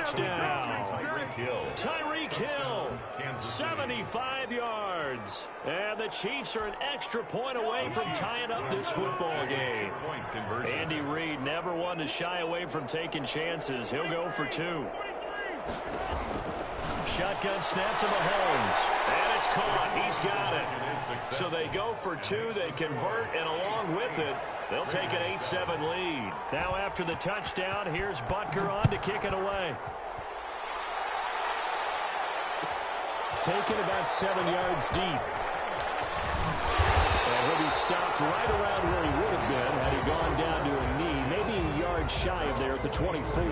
touchdown. Tyreek Hill, 75 yards. And the Chiefs are an extra point away from tying up this football game. Andy Reid never one to shy away from taking chances. He'll go for 2. Shotgun snap to Mahomes. And it's caught. He's got it. So they go for 2. They convert, and along with it, they'll take an 8-7 lead. Now after the touchdown, here's Butker on to kick it away. Taken about 7 yards deep. And he'll be stopped right around where he would have been had he gone down to a knee, maybe a yard shy of there at the 24.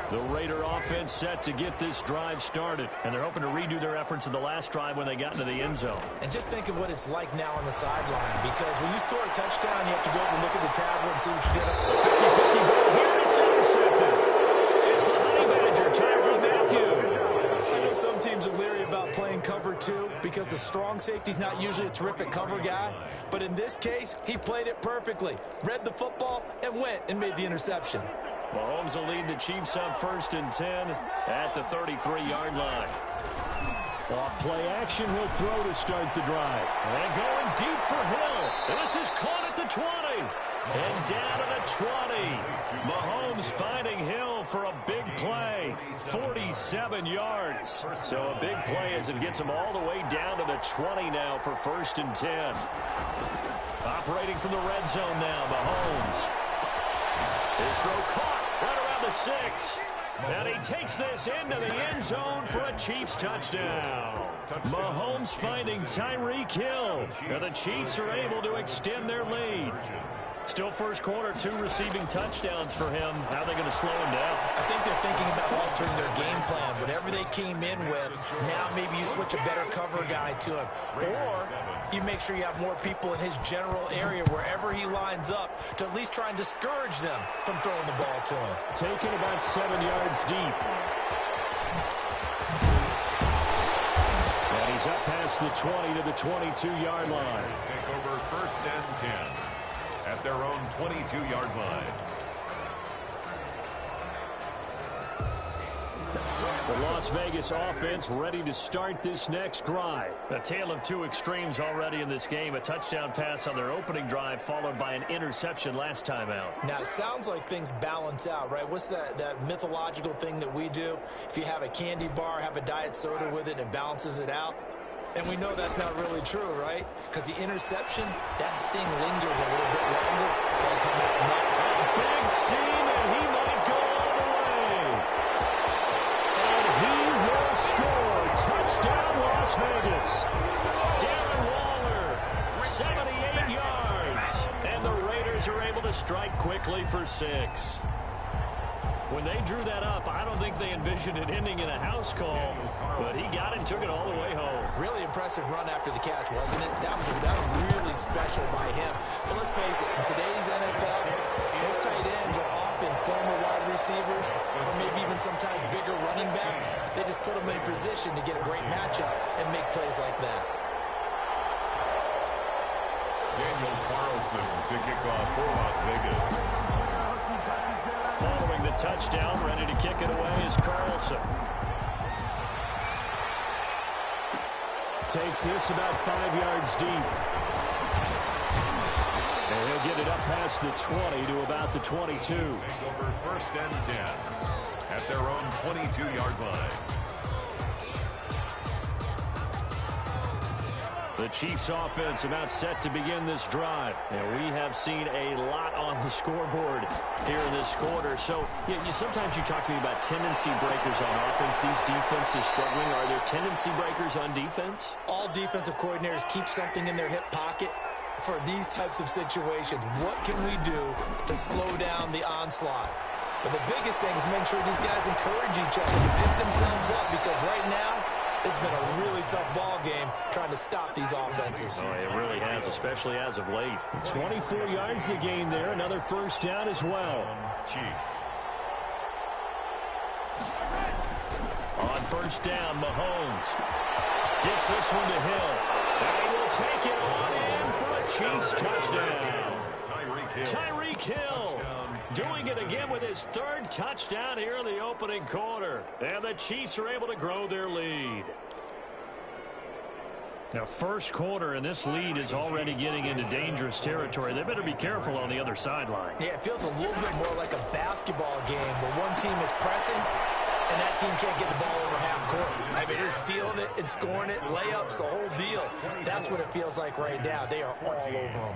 The Raider offense set to get this drive started, and they're hoping to redo their efforts in the last drive when they got into the end zone. And just think of what it's like now on the sideline, because when you score a touchdown, you have to go over and look at the tablet and see what you did. A 50-50 ball here, and it's intercepted. It's the Honey Badger, Tyrann Mathieu. I know some teams are leery about playing cover 2 because the strong safety's not usually a terrific cover guy, but in this case, he played it perfectly, read the football, and went and made the interception. Mahomes will lead the Chiefs up 1st and 10 at the 33-yard line. Off play action, he'll throw to start the drive. And going deep for Hill. This is caught at the 20. And down to the 20. Mahomes finding Hill for a big play. 47 yards. So a big play as it gets him all the way down to the 20 now for 1st and 10. Operating from the red zone now, Mahomes. His throw caught right around the 6. And he takes this into the end zone for a Chiefs touchdown. Mahomes finding Tyreek Hill. And the Chiefs are able to extend their lead. Still first quarter, 2 receiving touchdowns for him. How are they going to slow him down? I think they're thinking about altering their game plan. Whatever they came in with, now maybe you switch a better cover guy to him. Or you make sure you have more people in his general area wherever he lines up to at least try and discourage them from throwing the ball to him. Taken about 7 yards deep. And he's up past the 20 to the 22-yard line. Take over 1st and 10 at their own 22-yard line. The Las Vegas offense ready to start this next drive. A tale of 2 extremes already in this game. A touchdown pass on their opening drive followed by an interception last time out. Now, it sounds like things balance out, right? What's that mythological thing that we do? If you have a candy bar, have a diet soda with it, it balances it out. And we know that's not really true, right? Because the interception, that sting lingers a little bit longer. Got to come out net. Big seam, and he might go all the way. And he will score. Touchdown, Las Vegas. Darren Waller, 78 yards. And the Raiders are able to strike quickly for 6. When they drew that up, I don't think they envisioned it ending in a house call, but he got it and took it all the way home. Really impressive run after the catch, wasn't it? That was really special by him. But let's face it, in today's NFL, those tight ends are often former wide receivers or maybe even sometimes bigger running backs. They just put them in a position to get a great matchup and make plays like that. Daniel Carlson to kick off for Las Vegas. Following the touchdown, ready to kick it away is Carlson. Takes this about 5 yards deep. And he'll get it up past the 20 to about the 22. Take over 1st and 10 at their own 22-yard line. The Chiefs offense about set to begin this drive. And we have seen a lot on the scoreboard here in this quarter. So sometimes you talk to me about tendency breakers on offense. These defenses struggling. Are there tendency breakers on defense? All defensive coordinators keep something in their hip pocket for these types of situations. What can we do to slow down the onslaught? But the biggest thing is make sure these guys encourage each other to pick themselves up, because right now, it's been a really tough ball game trying to stop these offenses. Oh, it really has, especially as of late. 24 yards to gain there. Another first down as well. Chiefs. first down. Mahomes gets this one to Hill. And he will take it on in for a Chiefs touchdown. Tyreek Hill doing it again with his third touchdown here in the opening quarter. And the Chiefs are able to grow their lead. Now, first quarter, and this lead is already getting into dangerous territory. They better be careful on the other sideline. Yeah, it feels a little bit more like a basketball game where one team is pressing and that team can't get the ball over half court. I mean, it's stealing it and scoring it, layups, the whole deal. That's what it feels like right now. They are all over them.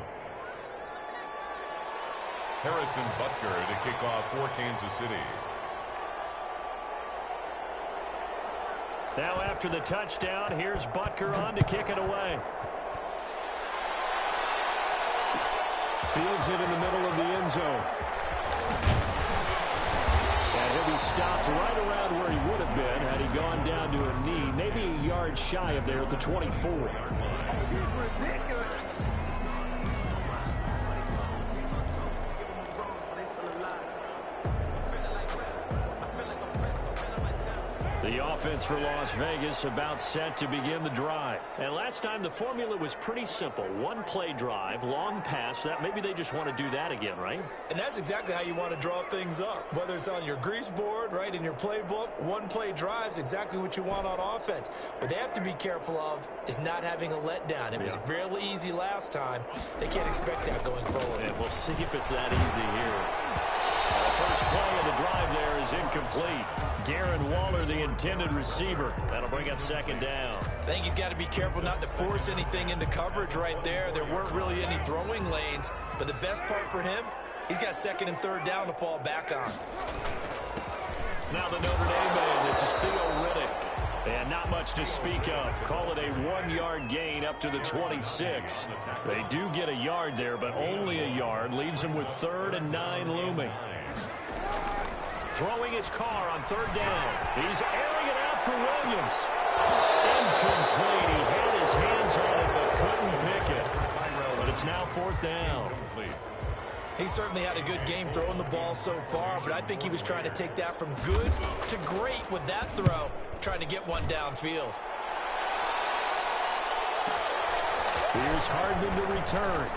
Harrison Butker to kick off for Kansas City. Now after the touchdown, here's Butker on to kick it away. Fields it in the middle of the end zone. And he'll be stopped right around where he would have been had he gone down to a knee, maybe a yard shy of there at the 24. The offense for Las Vegas about set to begin the drive. And last time the formula was pretty simple. One-play drive, long pass. That maybe they just want to do that again, right? And that's exactly how you want to draw things up. Whether it's on your grease board, right, in your playbook, one-play drive is exactly what you want on offense. What they have to be careful of is not having a letdown. It was fairly easy last time. They can't expect that going forward. And we'll see if it's that easy here. The first play of the drive there is incomplete. Darren Waller, the intended receiver. That'll bring up second down. I think he's got to be careful not to force anything into coverage right there. There weren't really any throwing lanes. But the best part for him, he's got second and third down to fall back on. Now the Notre Dame man, this is Theo Riddick. And not much to speak of. Call it a 1-yard gain up to the 26. They do get a yard there, but only a yard. Leaves them with 3rd and 9 looming. Throwing his car on third down. He's airing it out for Williams. Incomplete. He had his hands on it but couldn't pick it. But it's now 4th down. He certainly had a good game throwing the ball so far, but I think he was trying to take that from good to great with that throw, trying to get one downfield. Here's Hardman to return.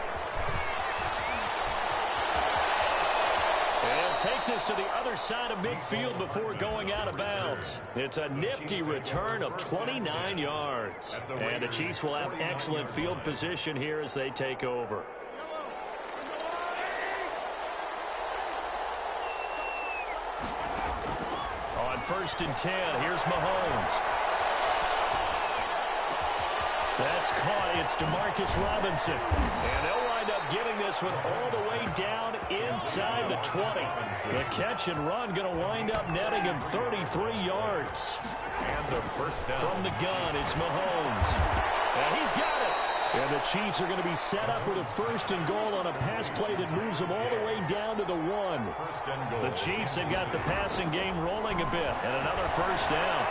And take this to the other side of midfield before going out of bounds. It's a nifty return of 29 yards. And the Chiefs will have excellent field position here as they take over. On 1st and 10, here's Mahomes. That's caught. It's DeMarcus Robinson. And they'll wind up getting this one all the way down inside the 20. The catch and run going to wind up netting him 33 yards. And the first down. From the gun, it's Mahomes. And he's got it. And the Chiefs are going to be set up with a 1st and goal on a pass play that moves them all the way down to the 1. The Chiefs have got the passing game rolling a bit. And another 1st down.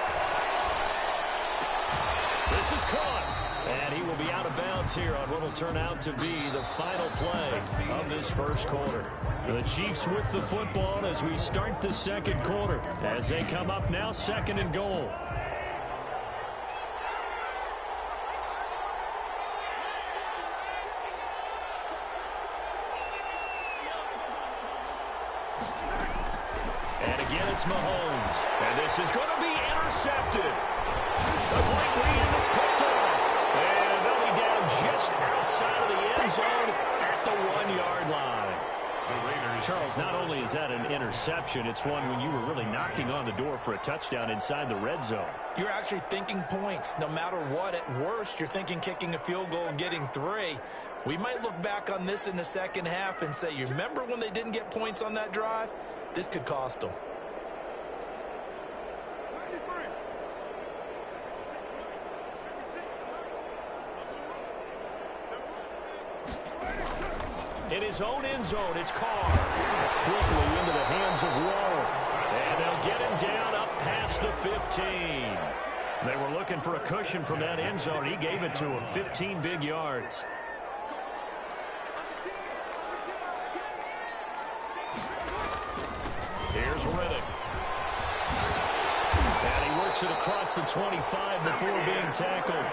This is caught. And he will be out of bounds here on what will turn out to be the final play of this first quarter. The Chiefs with the football as we start the second quarter. As they come up now, 2nd and goal. And again, it's Mahomes. And this is going to be intercepted. A great read, and it's picked off. And they'll be down just outside of the end zone at the 1-yard line. Charles, not only is that an interception, it's one when you were really knocking on the door for a touchdown inside the red zone. You're actually thinking points. No matter what, at worst, you're thinking kicking a field goal and getting 3. We might look back on this in the second half and say, you remember when they didn't get points on that drive? This could cost them. In his own end zone, it's Carr. Quickly into the hands of Waller. And they'll get him down up past the 15. They were looking for a cushion from that end zone. He gave it to him. 15 big yards. Here's Riddick. And he works makes it across the 25 before being tackled.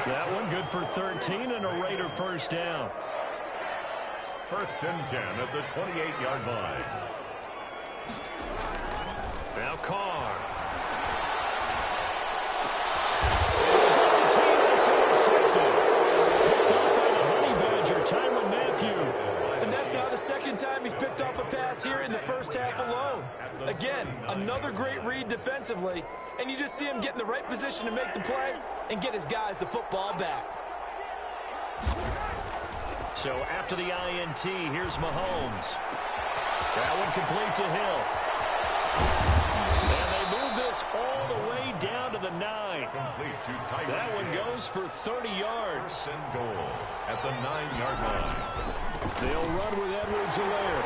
That one good for 13 and a Raider first down. 1st and 10 at the 28-yard line. Now Carr. Second time he's picked off a pass here in the first half alone. Again, another great read defensively, and you just see him get in the right position to make the play and get his guys the football back. So after the INT, here's Mahomes. That one complete to Hill. And they move this all the way down to the 9. Complete to Tyreek. That one goes for 30 yards. 1st and goal at the 9-yard line. They'll run with Edwards-Helaire.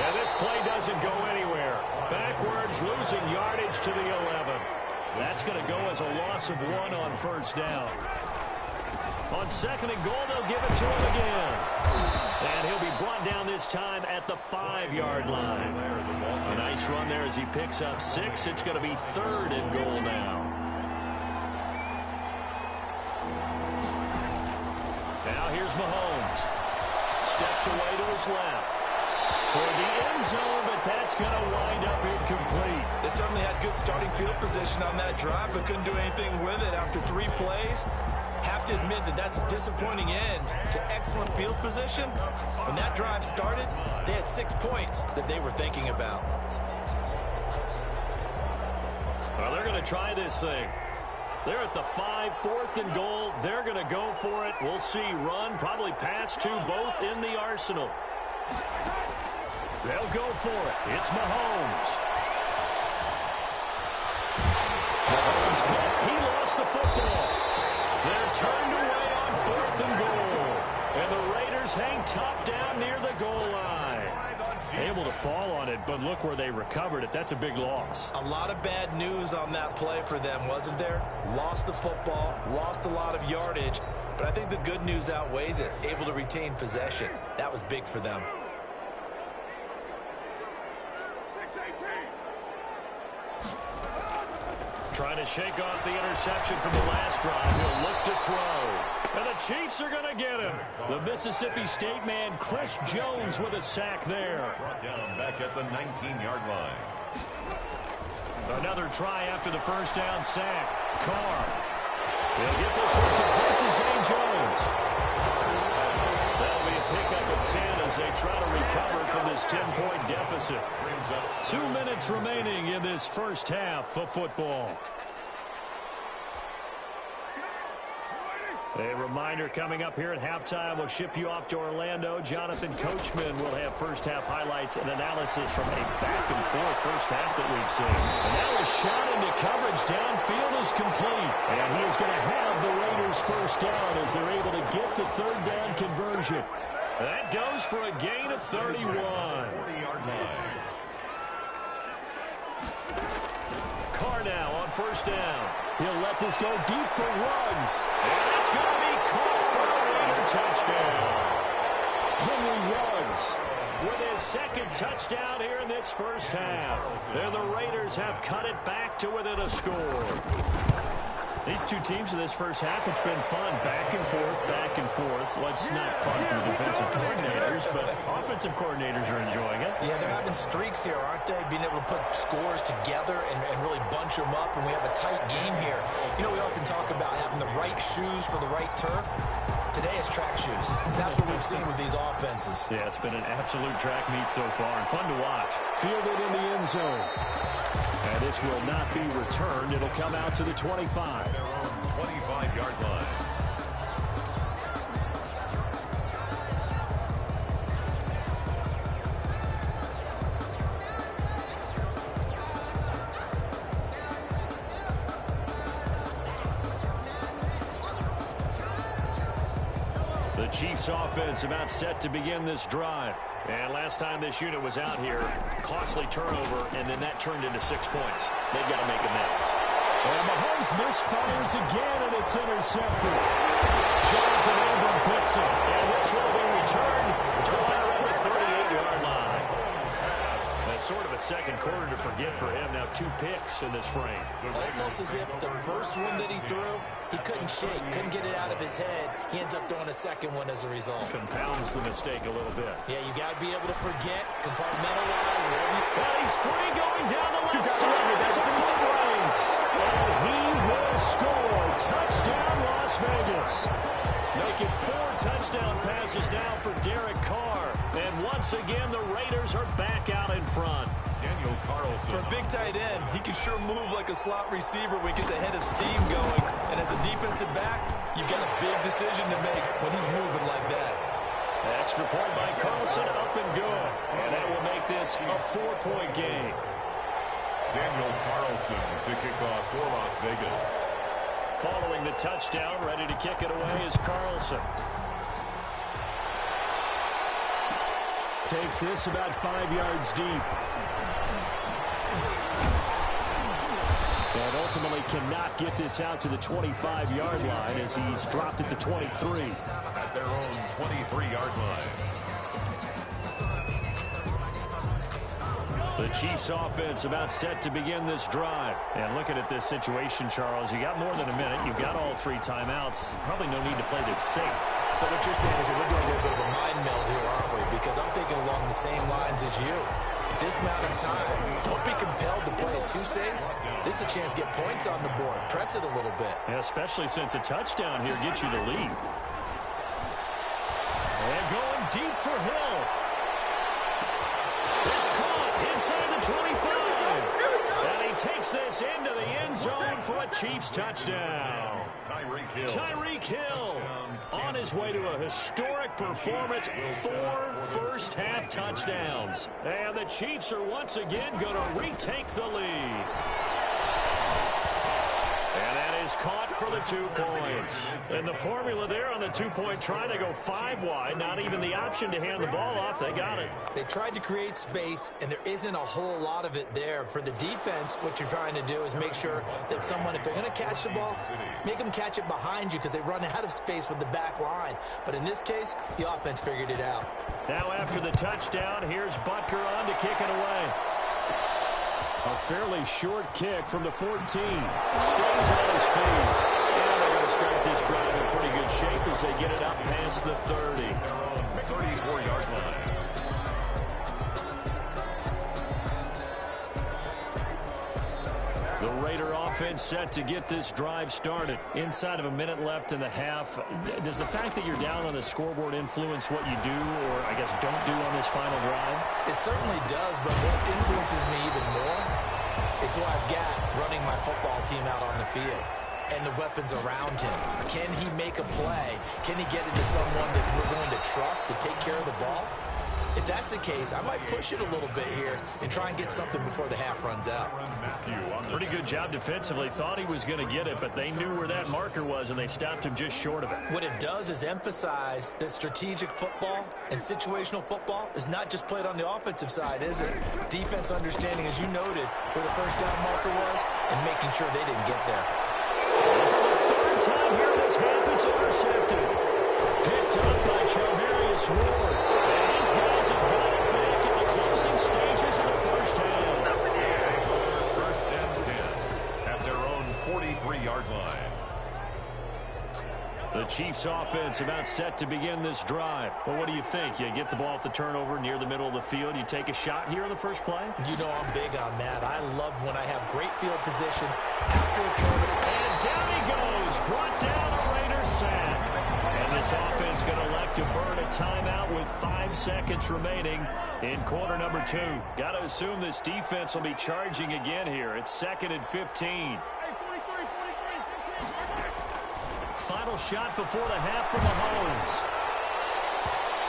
And this play doesn't go anywhere. Backwards, losing yardage to the 11. That's going to go as a loss of 1 on first down. On 2nd and goal, they'll give it to him again. And he'll be brought down this time at the 5-yard line. A nice run there as he picks up 6. It's going to be 3rd and goal now. Now here's Mahomes. Steps away to his left. Toward the end zone, but that's going to wind up incomplete. They certainly had good starting field position on that drive, but couldn't do anything with it after 3 plays. Have to admit that that's a disappointing end to excellent field position. When that drive started, they had 6 points that they were thinking about. Well, they're going to try this thing. They're at the 5, 4th and goal. They're going to go for it. We'll see run, probably pass to both in the arsenal. They'll go for it. It's Mahomes. Mahomes, he lost the football. They're turned away on 4th and goal. And the Raiders hang tough down near the goal line. Able to fall on it, but look where they recovered it. That's a big loss. A lot of bad news on that play for them, wasn't there? Lost the football, lost a lot of yardage, but I think the good news outweighs it. Able to retain possession. That was big for them. Trying to shake off the interception from the last drive. He'll look to throw. And the Chiefs are going to get him. The Mississippi State man, Chris Jones, with a sack there. Brought down back at the 19-yard line. Another try after the first down sack. Carr. He'll get this one complete to Zay Jones. That'll be a pickup of 10 as they try to recover from this 10-point deficit. 2 minutes remaining in this first half of football. A reminder coming up here at halftime, we'll ship you off to Orlando. Jonathan Coachman will have first half highlights and analysis from a back-and-forth first half that we've seen. And now a shot into coverage downfield is complete. And he is going to have the Raiders first down as they're able to get the 3rd down conversion. That goes for a gain of 31. 40-yard line. Carr now on first down. He'll let this go deep for Ruggs. And it's going to be caught for a Raider touchdown. Henry Ruggs with his 2nd touchdown here in this first half. And the Raiders have cut it back to within a score. These two teams in this first half, it's been fun. Back and forth, back and forth. Well, it's not fun for the defensive coordinators, but offensive coordinators are enjoying it. Yeah, they're having streaks here, aren't they? Being able to put scores together and really bunch them up, and we have a tight game here. You know, we often talk about having the right shoes for the right turf. Today is track shoes. That's what we've seen with these offenses. Yeah, it's been an absolute track meet so far, and fun to watch. Fielded in the end zone. And this will not be returned. It'll come out to the 25. Their own 25-yard line. The Chiefs offense about set to begin this drive. And last time this unit was out here, costly turnover, and then that turned into 6 points. They've got to make amends. And Mahomes misfires again, and it's intercepted. Jonathan Abram picks it, and this will be returned to right around the 38-yard line. As sort of a second quarter to forget for him. Now 2 picks in this frame. Almost as if the first one that he threw, he couldn't shake, couldn't get it out of his head. He ends up throwing a second one as a result. Compounds the mistake a little bit. Yeah, you got to be able to forget, compartmentalize, whatever you... Well, he's free going down the left side. That's a foot race. And he will score. Touchdown, Las Vegas. Making 4 touchdown passes now for Derek Carr. And once again, the Raiders are back out in front. Daniel Carlson. For a big tight end, he can sure move like a slot receiver when he gets a head of steam going. And as a defensive back, you've got a big decision to make when he's moving like that. Extra point by Carlson, up and good. And that will make this a 4-point game. Daniel Carlson to kick off for Las Vegas. Following the touchdown, ready to kick it away is Carlson. Takes this about 5 yards deep. And ultimately cannot get this out to the 25-yard line as he's dropped at the 23. At their own 23-yard line. The Chiefs offense about set to begin this drive. And looking at this situation, Charles, you got more than a minute. You've got all 3 timeouts. Probably no need to play this safe. So what you're saying is that we're doing a little bit of a mind meld here, aren't we? Because I'm thinking along the same lines as you. This amount of time, don't be compelled to play it too safe. This is a chance to get points on the board. Press it a little bit. Yeah, especially since a touchdown here gets you the lead. And going deep for Hill. It's caught inside the 25. And he takes this into the end zone for a Chiefs touchdown. Tyreek Hill on his way to a historic performance. 4 first-half touchdowns. And the Chiefs are once again going to retake the lead. And that is caught for the 2 points. And the formula there on the 2-point try to go 5 wide. Not even the option to hand the ball off. They got it. They tried to create space, and there isn't a whole lot of it there. For the defense, what you're trying to do is make sure that if they're going to catch the ball, make them catch it behind you because they run out of space with the back line. But in this case, the offense figured it out. Now after the touchdown, here's Butker on to kick it away. A fairly short kick from the 14. Stays on his feet. And they're going to start this drive in pretty good shape as they get it up past the 30. 34-yard line. The Raider offense set to get this drive started. Inside of a minute left in the half. Does the fact that you're down on the scoreboard influence what you do, or I guess don't do on this final drive? It certainly does, but what influences me even more is who I've got running my football team out on the field and the weapons around him. Can he make a play? Can he get it to someone that we're going to trust to take care of the ball? If that's the case, I might push it a little bit here and try and get something before the half runs out. Pretty good job defensively. Thought he was going to get it, but they knew where that marker was, and they stopped him just short of it. What it does is emphasize that strategic football and situational football is not just played on the offensive side, is it? Defense understanding, as you noted, where the first down marker was and making sure they didn't get there. For the 3rd time here in this half, it's intercepted. Picked up by Charvarius Ward. And these guys have got it back in the closing stages of the first half. First and 10 at their own 43-yard line. The Chiefs offense about set to begin this drive. Well, what do you think? You get the ball off the turnover near the middle of the field. You take a shot here on the first play? You know I'm big on that. I love when I have great field position after a turnover. And down he goes. Brought down a Raiders sack. And this offense going to elect to burn a timeout with 5 seconds remaining in quarter number 2. Got to assume this defense will be charging again here. It's 2nd and 15. Final shot before the half from Mahomes.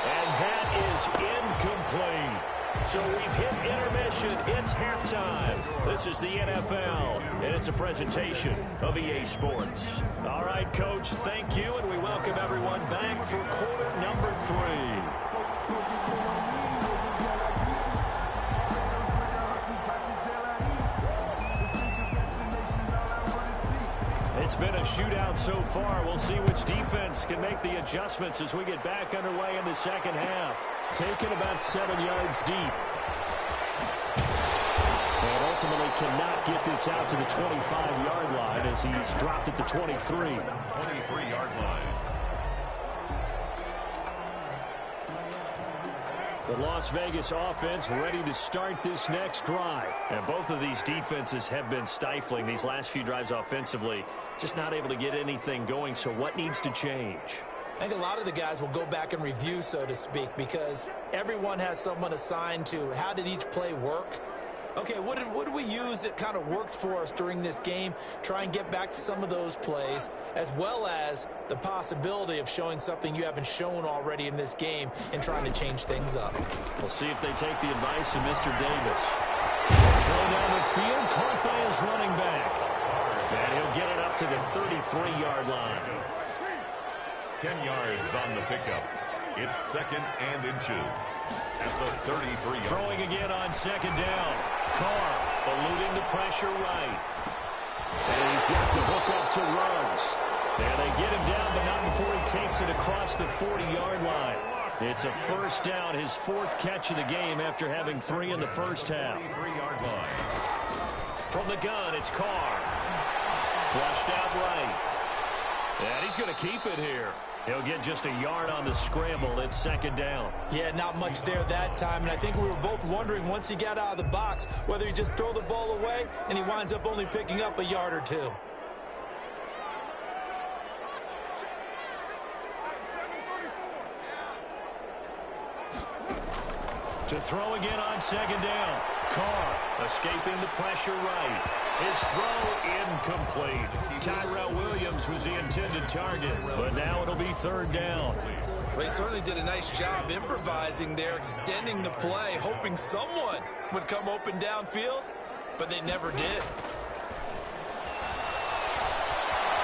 And that is incomplete. So we've hit intermission. It's halftime. This is the NFL, and it's a presentation of EA Sports. All right, Coach, thank you, and we welcome everyone back for quarter number 3. It's been a shootout so far. We'll see which defense can make the adjustments as we get back underway in the second half. Taken about 7 yards deep. ultimately cannot get this out to the 25-yard line as he's dropped at the 23. 23-yard line. The Las Vegas offense ready to start this next drive. And both of these defenses have been stifling these last few drives offensively. Just not able to get anything going, so what needs to change? I think a lot of the guys will go back and review, so to speak, because everyone has someone assigned to how did each play work. Okay, what did we use that kind of worked for us during this game? Try and get back to some of those plays, as well as the possibility of showing something you haven't shown already in this game and trying to change things up. We'll see if they take the advice of Mr. Davis. Throw down the field, caught by his running back. And he'll get it up to the 33-yard line. 10 yards on the pickup. It's second and inches at the 33-yard. Throwing again on second down. Carr eluding the pressure right. And he's got the hook up to Rose. And they get him down, but not before he takes it across the 40-yard line. It's a first down, his fourth catch of the game after having 3 in the first half. 3-yard line. From the gun, it's Carr. Flushed out right. And he's going to keep it here. He'll get just a yard on the scramble. It's second down. Yeah, not much there that time. And I think we were both wondering once he got out of the box whether he just throw the ball away and he winds up only picking up a yard or two. To throw again on second down. Carr escaping the pressure right. His throw incomplete. Tyrell Williams was the intended target, but now it'll be third down. Well, he certainly did a nice job improvising there, extending the play, hoping someone would come open downfield, but they never did.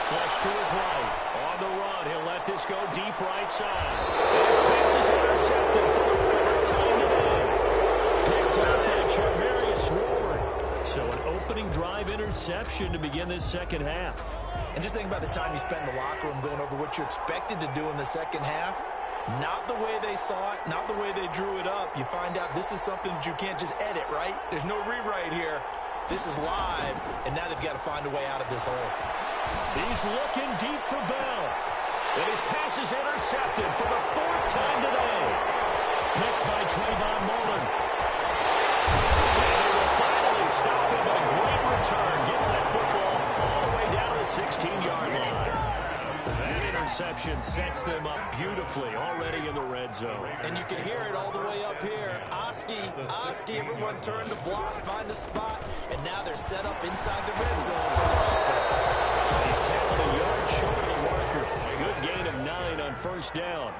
Flush to his right. On the run, he'll let this go deep right side. His pass is intercepted for the third time today. Picked up by Charvarius Ward. So an opening drive interception to begin this second half. And just think about the time you spent in the locker room going over what you expected to do in the second half. Not the way they saw it, not the way they drew it up. You find out this is something that you can't just edit, right? There's no rewrite here. This is live, and now they've got to find a way out of this hole. He's looking deep for Bell. And his pass is intercepted for the fourth time today. Picked by Trayvon Mullen. And they will finally stop him, but a great return. Gets that football all the way down to the 16-yard line. That interception sets them up beautifully already in the red zone. And you can hear it all the way up here. Oski, everyone turn to block, find a spot, and now they're set up inside the red zone for the offense. He's tackled a yard short of the marker. Good gain of 9 on first down.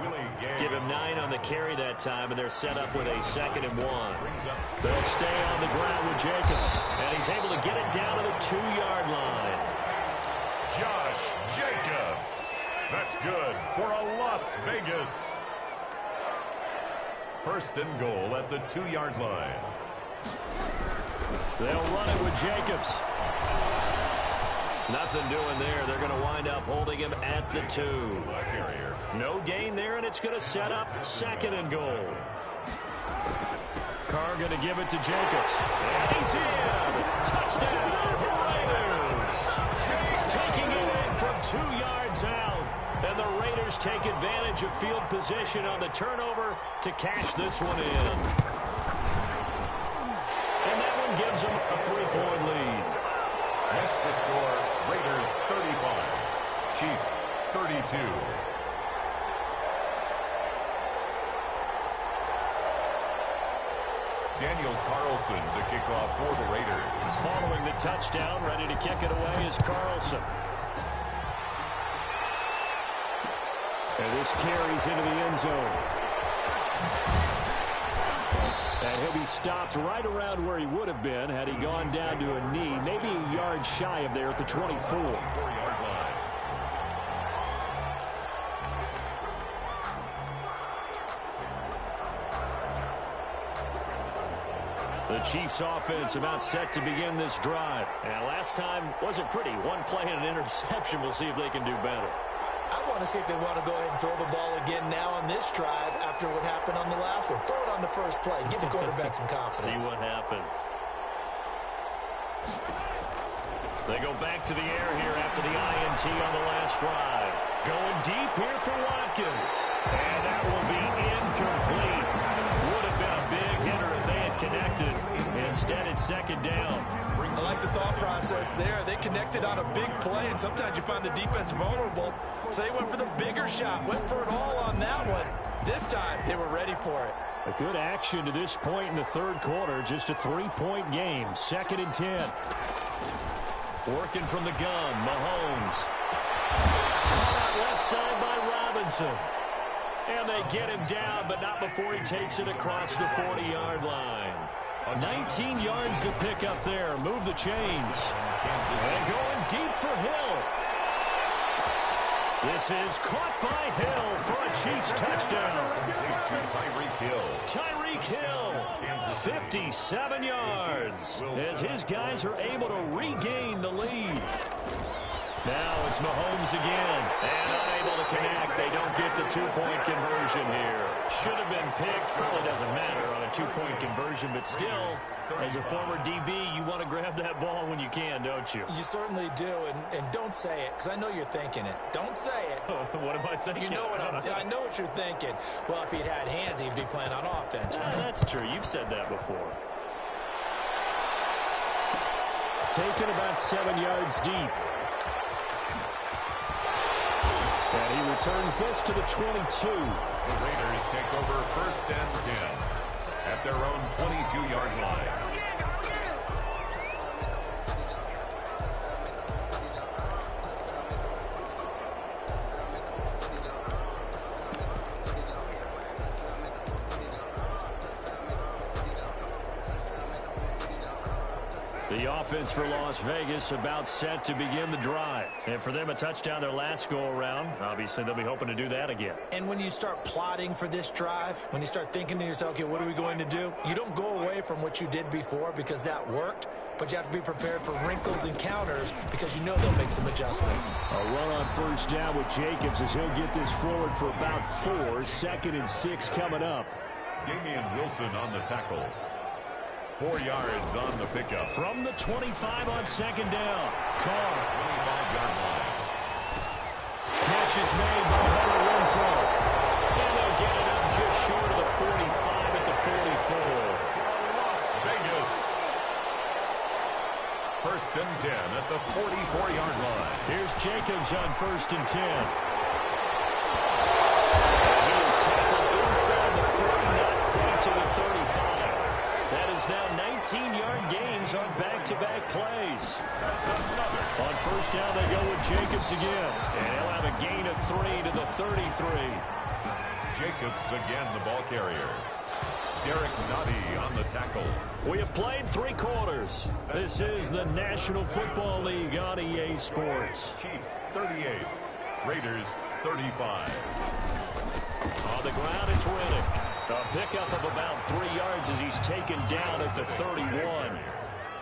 Give him 9 on the carry that time, and they're set up with a 2nd and 1. They'll stay on the ground with Jacobs, and he's able to get it down to the 2-yard line. Josh Jacobs. That's good for a Las Vegas. First and goal at the 2-yard line. They'll run it with Jacobs. Nothing doing there. They're going to wind up holding him at the 2. No gain there, and it's going to set up 2nd and goal. Carr going to give it to Jacobs. And he's in. Touchdown, Raiders. Taking it in from 2 yards out. And the Raiders take advantage of field position on the turnover to cash this one in. And that one gives them a 3-point lead. That's the score. Raiders 35. Chiefs 32. Daniel Carlson to kick off for the Raiders. Following the touchdown, ready to kick it away is Carlson. And this carries into the end zone. And he'll be stopped right around where he would have been had he gone down to a knee, maybe a yard shy of there at the 24. 4-yard line. The Chiefs offense about set to begin this drive. And last time wasn't pretty. One play and an interception. We'll see if they can do better. I want to see if they want to go ahead and throw the ball again now on this drive after what happened on the last one. Throw it on the first play. Give the quarterback some confidence. See what happens. They go back to the air here after the INT on the last drive. Going deep here for Watkins. And that will be incomplete. Would have been a big hitter if they had connected. Instead, it's second down. I like the thought process there. They connected on a big play, and sometimes you find the defense vulnerable. So they went for the bigger shot, went for it all on that one. This time, they were ready for it. A good action to this point in the third quarter. Just a 3-point game. 2nd and 10. Working from the gun, Mahomes. Caught out left side by Robinson. And they get him down, but not before he takes it across the 40-yard line. 19 yards to pick up there. Move the chains. And going deep for Hill. This is caught by Hill for a Chiefs touchdown. Tyreek Hill, 57 yards, as his guys are able to regain the lead. Now it's Mahomes again, and unable to connect. They don't get the 2-point conversion here. Should have been picked. Probably doesn't matter on a 2-point conversion, but still, as a former DB, you want to grab that ball when you can, don't you? You certainly do, and don't say it, because I know you're thinking it. Don't say it. What am I thinking? You know what I know what you're thinking. Well, if he'd had hands, he'd be playing on offense. That's true. You've said that before. Taken about 7 yards deep. And he returns this to the 22. The Raiders take over 1st and 10 at their own 22-yard line. The offense for Las Vegas about set to begin the drive. And for them, a touchdown their last go-around. Obviously, they'll be hoping to do that again. And when you start plotting for this drive, when you start thinking to yourself, okay, what are we going to do? You don't go away from what you did before because that worked, but you have to be prepared for wrinkles and counters because you know they'll make some adjustments. A run on 1st down with Jacobs as he'll get this forward for about 4. 2nd and 6 coming up. Damian Wilson on the tackle. 4 yards on the pickup. From the 25 on 2nd down. Carr. 25-yard line. Catch is made by Hunter Renfrow. And they'll get it up just short of the 45 at the 44. Las Vegas. 1st and 10 at the 44-yard line. Here's Jacobs on 1st and 10. And he is tackled inside the 40, not quite to the 35. That is now 19-yard gains on back-to-back plays. On 1st down, they go with Jacobs again. And he'll have a gain of 3 to the 33. Jacobs again, the ball carrier. Derek Nottie on the tackle. We have played 3 quarters. This is the National Football League on EA Sports. Chiefs 38, Raiders 35. On the ground, it's Riddick. A pickup of about 3 yards as he's taken down at the 31.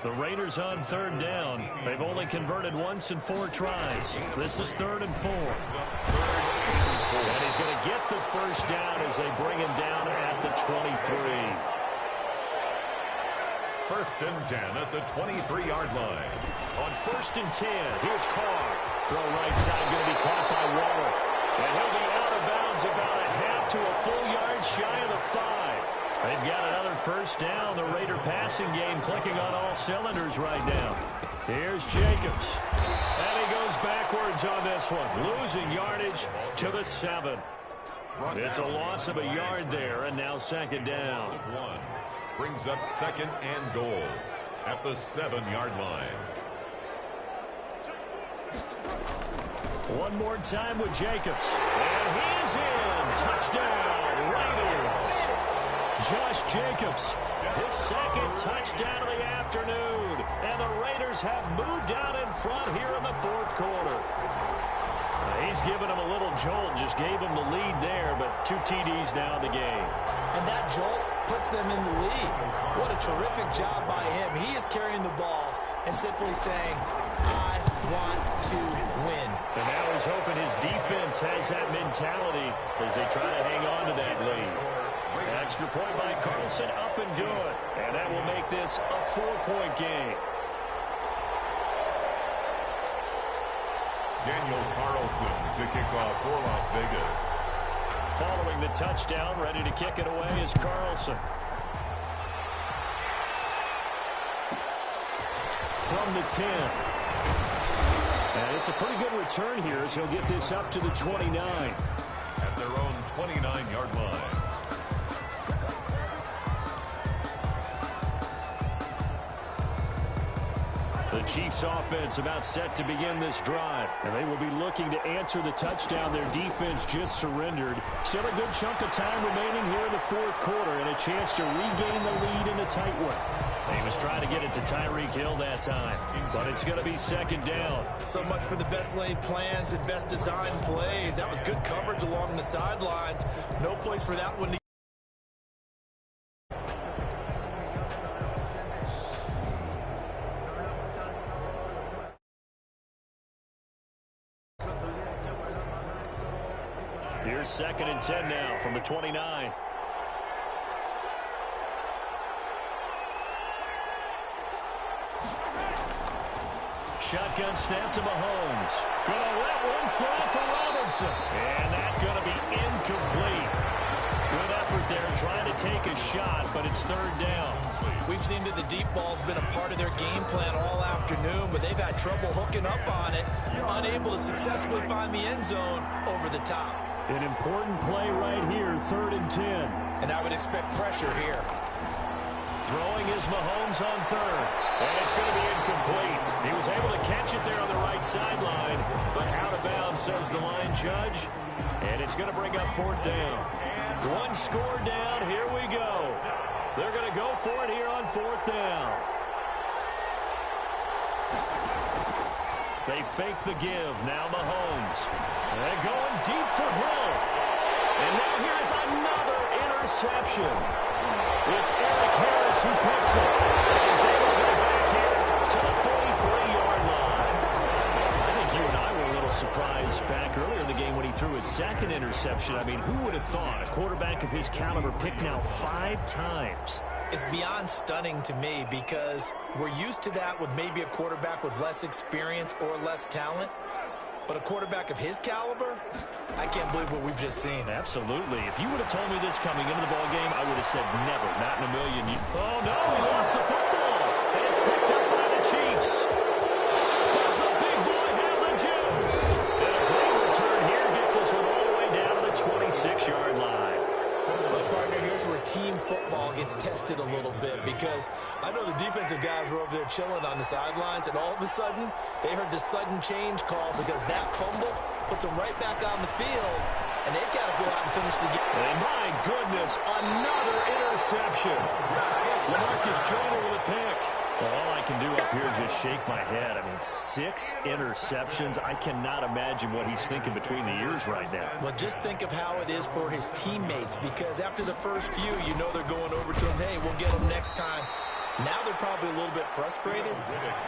The Raiders on 3rd down. They've only converted once in 4 tries. This is 3rd and 4. And he's going to get the 1st down as they bring him down at the 23. 1st and 10 at the 23-yard line. On 1st and 10, here's Carr. Throw right side, going to be caught by Waller. And he'll be out of bounds about a half to a full yard shy of the 5. They've got another 1st down. The Raider passing game clicking on all cylinders right now. Here's Jacobs. And he goes backwards on this one. Losing yardage to the 7. It's a loss of a yard there, and now 2nd down. Brings up 2nd and goal at the 7-yard line. One more time with Jacobs. And he is in. Touchdown, Raiders. Josh Jacobs, his 2nd touchdown of the afternoon. And the Raiders have moved out in front here in the 4th quarter. He's given him a little jolt, just gave him the lead there, but 2 TDs now in the game. And that jolt puts them in the lead. What a terrific job by him. He is carrying the ball and simply saying, I want to win. And now he's hoping his defense has that mentality as they try to hang on to that lead. Extra point by Carlson, up and good. And that will make this a 4-point game. Daniel Carlson to kick off for Las Vegas. Following the touchdown, ready to kick it away is Carlson. From the 10. And it's a pretty good return here as he'll get this up to the 29. At their own 29-yard line. The Chiefs offense about set to begin this drive. And they will be looking to answer the touchdown their defense just surrendered. Still a good chunk of time remaining here in the fourth quarter and a chance to regain the lead in a tight one. He was trying to get it to Tyreek Hill that time, but it's going to be second down. So much for the best laid plans and best designed plays. That was good coverage along the sidelines. No place for that one to Here's second and 10 now from the 29. Shotgun snap to Mahomes. Gonna let one fly for Robinson. And that's gonna be incomplete. Good effort there trying to take a shot, but it's third down. We've seen that the deep ball's been a part of their game plan all afternoon, but they've had trouble hooking up on it, unable to successfully find the end zone over the top. An important play right here, third and 10. And I would expect pressure here. Throwing is Mahomes on third. And it's going to be incomplete. He was able to catch it there on the right sideline, but out of bounds, says the line judge. And it's going to bring up fourth down. One score down. Here we go. They're going to go for it here on fourth down. They fake the give. Now Mahomes. They're going deep for Hill. And now here's another interception. It's Eric Harris who picks it. He's able to get it back here to the 43-yard line. I think you and I were a little surprised back earlier in the game when he threw his second interception. I mean, who would have thought a quarterback of his caliber picked now 5 times? It's beyond stunning to me because we're used to that with maybe a quarterback with less experience or less talent. But a quarterback of his caliber, I can't believe what we've just seen. Absolutely. If you would have told me this coming into the ballgame, I would have said never, not in a million years. Oh, no, he lost the football. And it's picked up by the Chiefs. Does the big boy have the juice? And a great return here gets us one all the way down to the 26-yard line. Well, partner, here's where team football gets tested a little bit because I know the defensive guys were over there chilling on the sidelines, and all of a sudden, they heard the sudden change call because that fumble puts them right back on the field, and they've got to go out and finish the game. And my goodness, another interception. LaMarcus Joyner with a pick. Well, all I can do up here is just shake my head. I mean, 6 interceptions. I cannot imagine what he's thinking between the ears right now. Well, just think of how it is for his teammates because after the first few, you know they're going over to him, hey, we'll get him next time. Now they're probably a little bit frustrated.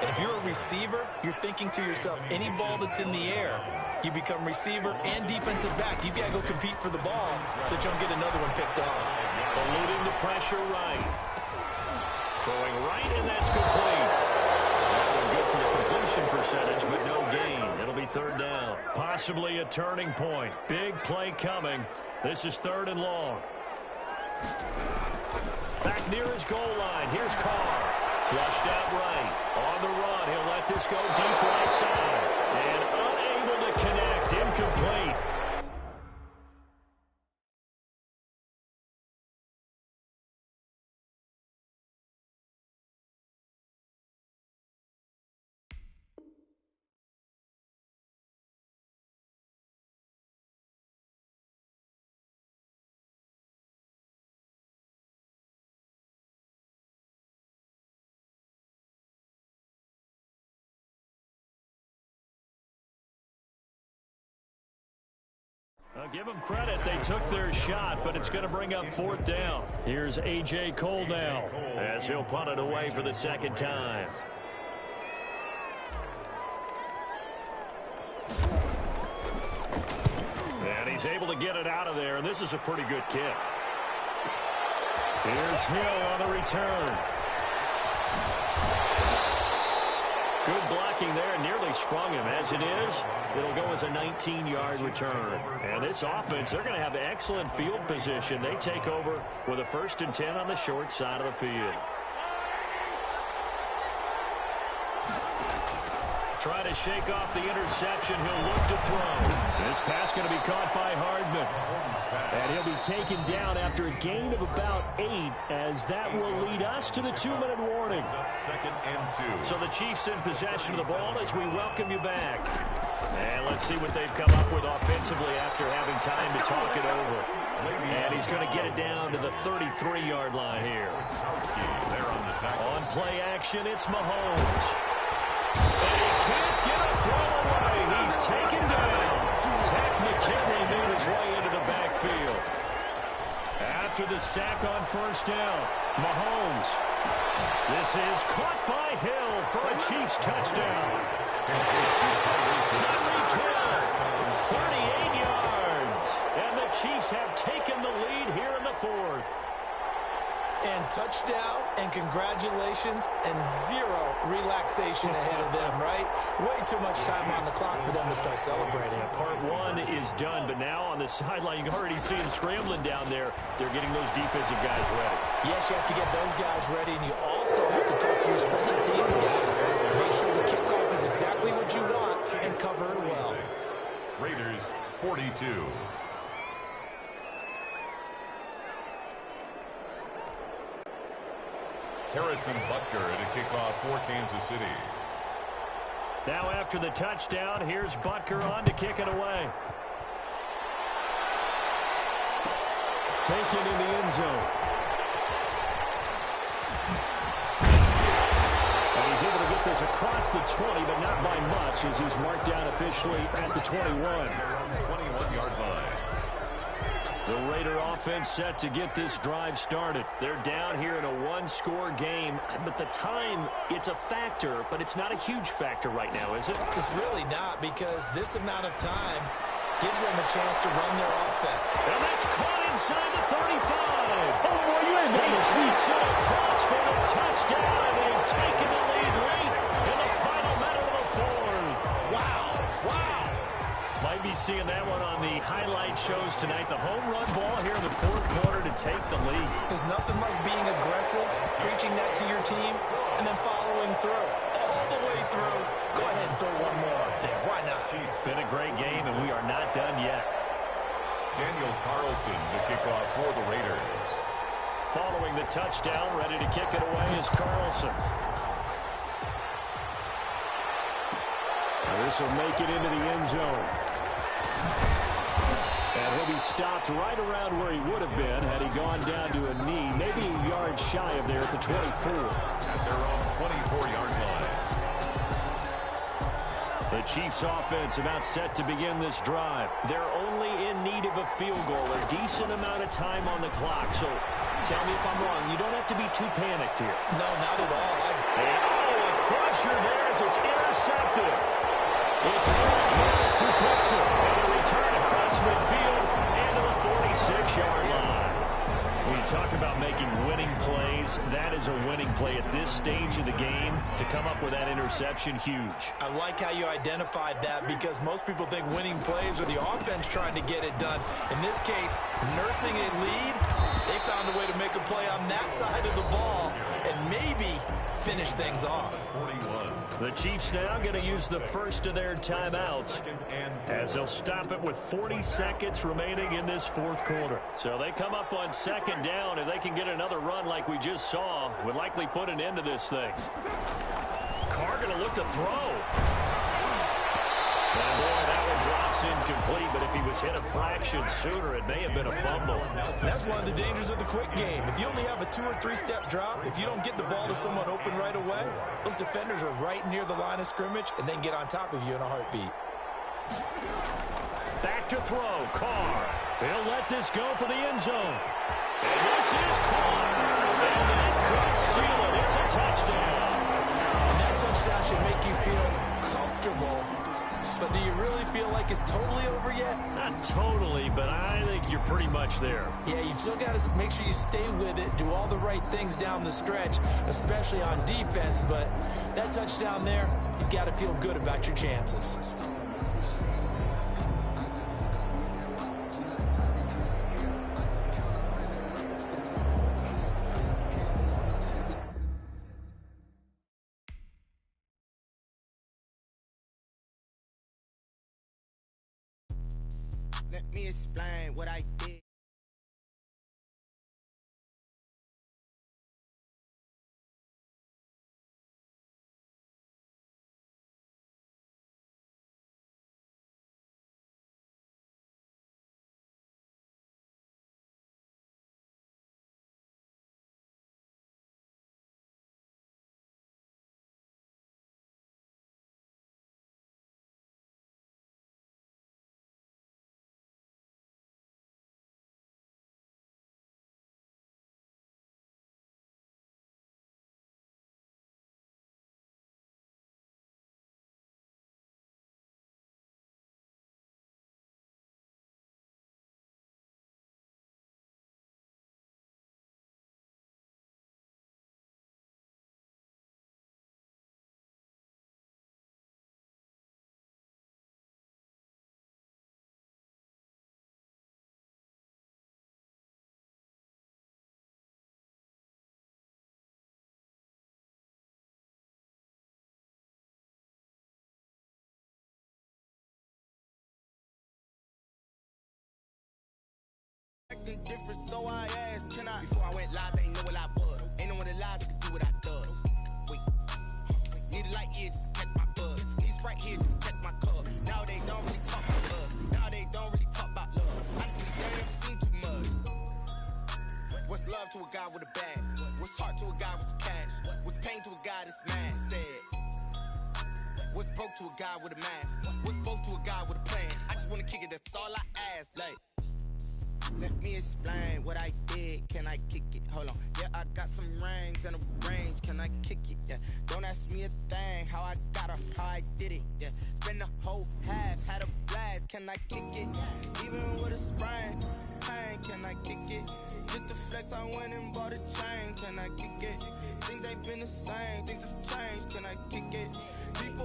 And if you're a receiver, you're thinking to yourself, any ball that's in the air, you become receiver and defensive back. You've got to go compete for the ball so that you don't get another one picked off. Eluding the pressure right. Throwing right, and that's complete. That one good for the completion percentage, but no gain. It'll be third down. Possibly a turning point. Big play coming. This is third and long. Back near his goal line. Here's Carr. Flushed out right. On the run. He'll let this go deep right side. And unable to connect. Incomplete. I'll give them credit. They took their shot, but it's going to bring up fourth down. Here's A.J. Cole now as he'll punt it away for the second time. And he's able to get it out of there, and this is a pretty good kick. Here's Hill on the return. Good blocking there, nearly sprung him. As it is, it'll go as a 19-yard return. And this offense, they're going to have excellent field position. They take over with a 1st and 10 on the short side of the field. Try to shake off the interception. He'll look to throw. This pass going to be caught by Hardman. And he'll be taken down after a gain of about 8, as that will lead us to the 2-minute warning. 2nd and 2. So the Chiefs in possession of the ball as we welcome you back. And let's see what they've come up with offensively after having time to talk it over. And he's going to get it down to the 33-yard line here. On play action, it's Mahomes. And he can't get a throw away. He's taken down. Takk McKinley made his way into the backfield. After the sack on 1st down, Mahomes. This is caught by Hill for a Chiefs touchdown. Tyreek Hill, 38 yards. And the Chiefs have taken the lead here in the 4th. And touchdown, and congratulations, and 0 relaxation ahead of them, right? Way too much time on the clock for them to start celebrating. Yeah, part 1 is done, but now on the sideline, you can already see them scrambling down there. They're getting those defensive guys ready. Yes, you have to get those guys ready, and you also have to talk to your special teams guys. Make sure the kickoff is exactly what you want and cover it well. Raiders 42. Harrison Butker at a kickoff for Kansas City. Now after the touchdown, here's Butker on to kick it away. Taken in the end zone. And he's able to get this across the 20, but not by much, as he's marked down officially at the 21. 21-yard line. The Raider offense set to get this drive started. They're down here in a 1-score game, but the time, it's a factor, but it's not a huge factor right now, is it? It's really not, because this amount of time gives them a chance to run their offense. And that's caught inside the 35. Oh, boy, you ain't got tweets it across for a touchdown, and they've taken the lead late in the final minute of the 4th. Wow. Might be seeing that one on the highlight shows tonight. The home run ball here in the 4th quarter to take the lead. There's nothing like being aggressive, preaching that to your team, and then following through. All the way through. Go ahead and throw one more up there. Why not? It's been a great game, and we are not done yet. Daniel Carlson, the kickoff for the Raiders. Following the touchdown, ready to kick it away is Carlson. This will make it into the end zone. And he'll be stopped right around where he would have been had he gone down to a knee, maybe a yard shy of there at the 24. At their own 24-yard line. The Chiefs offense about set to begin this drive. They're only in need of a field goal, a decent amount of time on the clock. So tell me if I'm wrong. You don't have to be too panicked here. No, not at all. A crusher there as it's intercepted. It's Harris who picks it. And a return across midfield and to the 46-yard line. When you talk about making winning plays, that is a winning play at this stage of the game. To come up with that interception, huge. I like how you identified that, because most people think winning plays are the offense trying to get it done. In this case, nursing a lead, they found a way to make a play on that side of the ball and maybe finish things off. 41. The Chiefs now going to use the first of their timeouts as they'll stop it with 40 seconds remaining in this 4th quarter. So they come up on 2nd down. If they can get another run like we just saw, would likely put an end to this thing. Carr going to look to throw. And boy, that one drops incomplete, but if he was hit a fraction sooner, it may have been a fumble. That's one of the dangers of the quick game. If you only have a 2- or 3-step drop, if you don't get the ball to someone open right away, those defenders are right near the line of scrimmage, and they can get on top of you in a heartbeat. Back to throw, Carr. He'll let this go for the end zone. And this is caught. And that could seal it. It's a touchdown. And that touchdown should make you feel comfortable but do you really feel like it's totally over yet? Not totally, but I think you're pretty much there. Yeah, you've still got to make sure you stay with it, do all the right things down the stretch, especially on defense, but that touchdown there, you've got to feel good about your chances. Let me explain what I did. Acting different, so I asked, can I? Before I went live, they know what I was. Ain't no one alive that could do what I does. Wait, need a light here just to catch my buzz. Need Sprite here just to catch my cub. Now they don't really talk about love. Now they don't really talk about love. Honestly, they ain't seen too much. What's love to a guy with a bag? What's heart to a guy with some cash? What's pain to a guy that's mad? Said. What's broke to a guy with a mask? What's both to a guy with a plan? I just wanna kick it, that's all I ask. Like, let me explain what I did. Can I kick it? Hold on. Yeah, I got some rings and a range. Can I kick it? Yeah. Don't ask me a thing. How I got up, how I did it. Yeah. Spend the whole half, had a blast. Can I kick it? Even with a sprain, pain. Can I kick it? Just the flex, I went and bought a chain. Can I kick it? Things ain't been the same. Things have changed. Can I kick it? Deep